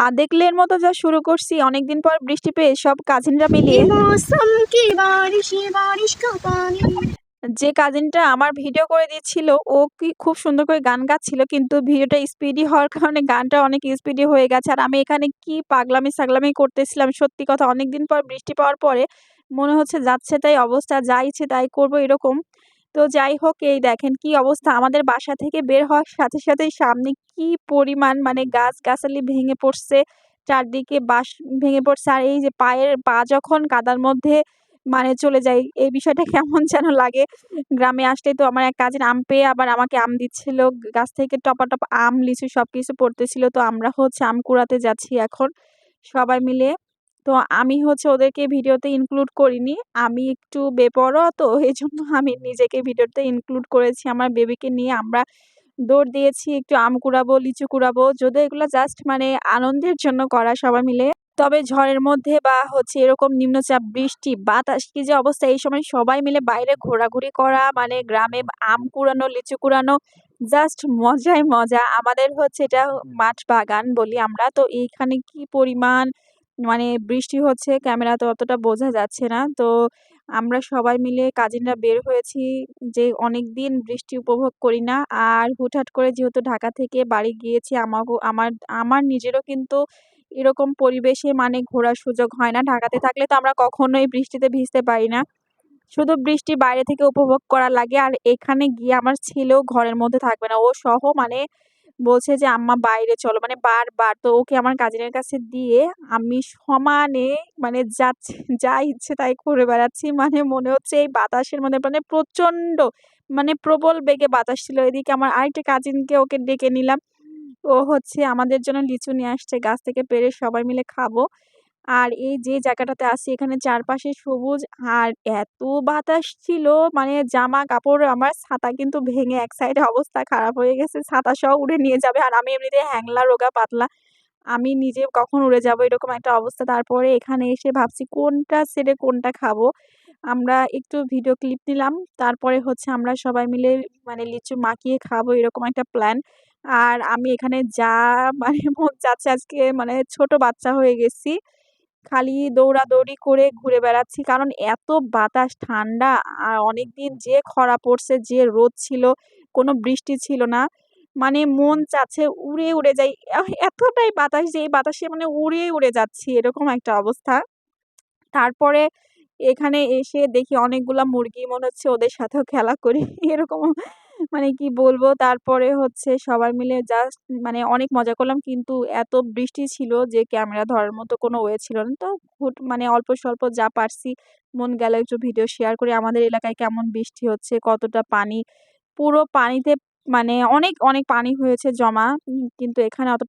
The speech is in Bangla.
আদেকলের মতো যা শুরু করছি অনেকদিন পর বৃষ্টি পেয়ে সব কাজিনরা মিলিয়ে। যে কাজিনটা আমার ভিডিও করে দিচ্ছিল ও কি খুব সুন্দর করে গান গাচ্ছিল, কিন্তু ভিডিওটা স্পিডি হওয়ার কারণে গানটা অনেক স্পিডি হয়ে গেছে। আর আমি এখানে কি পাগলামি ছাগলামি করতেছিলাম, সত্যি কথা অনেকদিন পর বৃষ্টি পাওয়ার পরে মনে হচ্ছে যাচ্ছে তাই অবস্থা, যা ইচ্ছে তাই করব এরকম। তো যাই হোক, এই দেখেন কি অবস্থা, আমাদের বাসা থেকে বের হওয়ার সাথে সাথেই সামনে কি পরিমাণ মানে গাছগাছালি ভেঙে পড়ছে, চারদিকে বাঁশ ভেঙে পড়ছে। আর এই যে পা যখন কাদার মধ্যে মানে চলে যায়, এই বিষয়টা কেমন যেন লাগে। গ্রামে আসলেই তো আমার এক কাজিন আম পেয়ে আবার আমাকে আম দিচ্ছিল। গাছ থেকে টপা আম, লিচু সবকিছু পড়তেছিল। তো আমরা হচ্ছে আম কুড়াতে যাচ্ছি এখন সবাই মিলে। তো আমি হচ্ছে ওদেরকে ভিডিওতে ইনক্লুড করিনি। আমি একটু বেপরোয়া তো এজন্য আমি নিজেকে ভিডিওতে ইনক্লুড করেছি। আমার বেবিকে নিয়ে আমরা দৌড় দিয়েছি একটু আম কুড়াবো, লিচু কুড়াবো। যদিও এগুলা জাস্ট মানে আনন্দের জন্য করা সবাই মিলে। তবে ঝড়ের মধ্যে বা হচ্ছে এরকম নিম্নচাপ, বৃষ্টি, বাতাস কি যে অবস্থা, এই সময় সবাই মিলে বাইরে ঘোরাঘুরি করা মানে গ্রামে আম কুড়ানো, লিচু কুড়ানো জাস্ট মজাই মজা। আমাদের হচ্ছে এটা মাঠ বাগান বলি আমরা। তো এইখানে কি পরিমাণ মানে বৃষ্টি হচ্ছে, ক্যামেরাতে অতটা বোঝা যাচ্ছে না। তো আমরা সবাই মিলে কাজিনরা বের হয়েছি যে অনেকদিন বৃষ্টি উপভোগ করি না। আর হুটহাট করে যেহেতু ঢাকা থেকে বাড়ি গিয়েছি, আমার আমার নিজেরও কিন্তু এরকম পরিবেশে মানে ঘোরার সুযোগ হয় না। ঢাকাতে থাকলে তো আমরা কখনোই বৃষ্টিতে ভিজতে পারি না। শুধু বৃষ্টি বাইরে থেকে উপভোগ করা লাগে। আর এখানে গিয়ে আমার ছেলেও ঘরের মধ্যে থাকবে না। ও সহ মানে বলছে যে, "আম্মা বাইরে চলো।" মানে বারবার। তো ওকে আমার কাজিনের কাছে দিয়ে আমি সমানে মানে যাচ্ছি, যা ইচ্ছে তাই করে বেড়াচ্ছি। মানে মনে হচ্ছে এই বাতাসের মধ্যে মানে প্রচণ্ড মানে প্রবল বেগে বাতাস ছিল। এদিকে আমার আরেকটা কাজিনকে ওকে ডেকে নিলাম। ও হচ্ছে আমাদের জন্য লিচু নিয়ে আসছে গাছ থেকে পেড়ে সবাই মিলে খাবো। আর এই যে জায়গাটাতে আছি এখানে চারপাশে সবুজ, আর এত বাতাস ছিল মানে জামা-কাপড়, আমার ছাতা কিন্তু ভেঙে এক সাইডে অবস্থা খারাপ হয়ে গেছে। ছাতা সহ উড়ে নিয়ে যাবে। আর আমি এমনিতেই হ্যাংলা, রোগা, পাতলা। আমি নিজে কখন উড়ে যাবো এরকম একটা অবস্থা। তারপরে এখানে এসে ভাবছি কোনটা ছেড়ে কোনটা খাবো। আমরা একটু ভিডিও ক্লিপ নিলাম। তারপরে হচ্ছে আমরা সবাই মিলে মানে লিচু মাখিয়ে খাবো এরকম একটা প্ল্যান। আর আমি এখানে যা মানে মন চাচ্ছে আজকে মানে ছোট বাচ্চা হয়ে গেছি। খালি দৌড়াদৌড়ি করে ঘুরে বেড়াচ্ছি। কারণ এত বাতাস, ঠান্ডা, আর অনেকদিন যে খরা পড়ছে, যে রোদ ছিল, কোনো বৃষ্টি ছিল না। মানে মন চাচ্ছে উড়ে যাই। এতটাই বাতাস যে এই বাতাসে মানে উড়ে যাচ্ছি এরকম একটা অবস্থা। তারপরে এখানে এসে দেখি অনেকগুলা মুরগি, মনে হচ্ছে ওদের সাথেও খেলা করি। এরকম মানে কি বলবো? তারপরে হচ্ছে সবাই মিলে জাস্ট মানে অনেক মজা করলাম। কিন্তু এত বৃষ্টি ছিল যে ক্যামেরা ধরার মতো কোনো ওয়ে ছিল না। তো মানে অল্প স্বল্প যা পারছি মন গেল একটু ভিডিও শেয়ার করি। আমাদের এলাকায় কেমন বৃষ্টি হচ্ছে, কতটা পানি, পুরো পানিতে মানে অনেক পানি হয়েছে জমা। কিন্তু এখানে অত